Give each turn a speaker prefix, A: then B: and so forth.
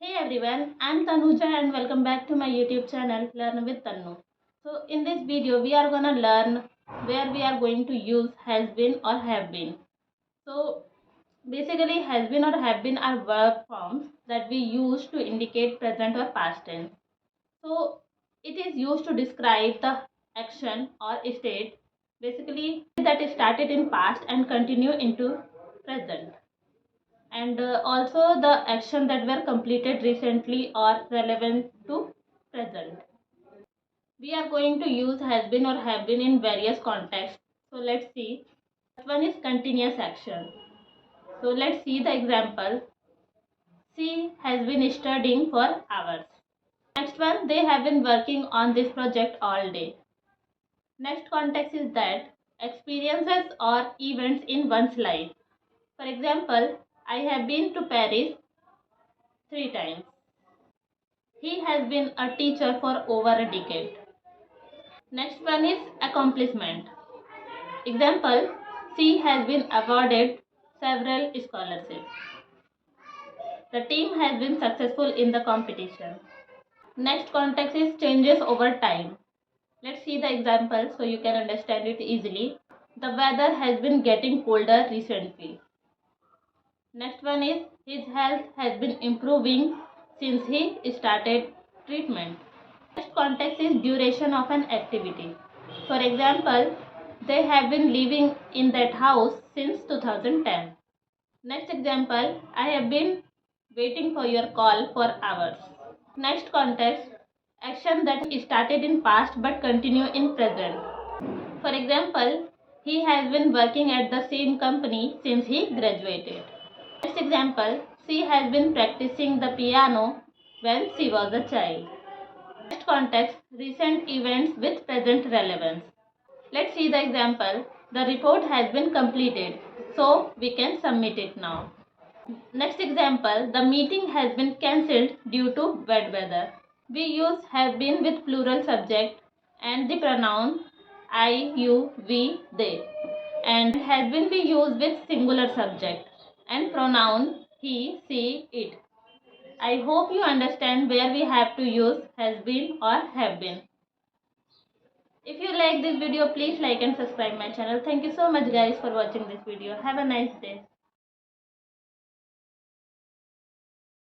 A: Hey everyone, I'm Tanuja and welcome back to my YouTube channel Learn with Tanu. So in this video we are gonna learn where we are going to use has been or have been. So basically has been or have been are verb forms that we use to indicate present or past tense. So it is used to describe the action or state basically that is started in past and continue into present, and also the action that were completed recently or relevant to present. We are going to use has been or have been in various contexts. So let's see. First one is continuous action. So let's see the example. She has been studying for hours. Next one, they have been working on this project all day. Next context is that experiences or events in one's life. For example, I have been to Paris 3 times. He has been a teacher for over a decade. Next one is accomplishment. Example, she has been awarded several scholarships. The team has been successful in the competition. Next context is changes over time. Let's see the example so you can understand it easily. The weather has been getting colder recently. Next one is his health has been improving since he started treatment. Next context is duration of an activity. For example, they have been living in that house since 2010. Next example, I have been waiting for your call for hours. Next context, action that started in past but continue in present. For example, he has been working at the same company since he graduated. Next example, she has been practicing the piano when she was a child. Next context, recent events with present relevance. Let's see the example. The report has been completed, so we can submit it now. Next example, the meeting has been cancelled due to bad weather. We use have been with plural subject and the pronoun I, you, we, they. And has been be used with singular subject and pronoun he, she, it. I hope you understand where we have to use has been or have been. If you like this video, please like and subscribe my channel. Thank you so much guys for watching this video. Have a nice day.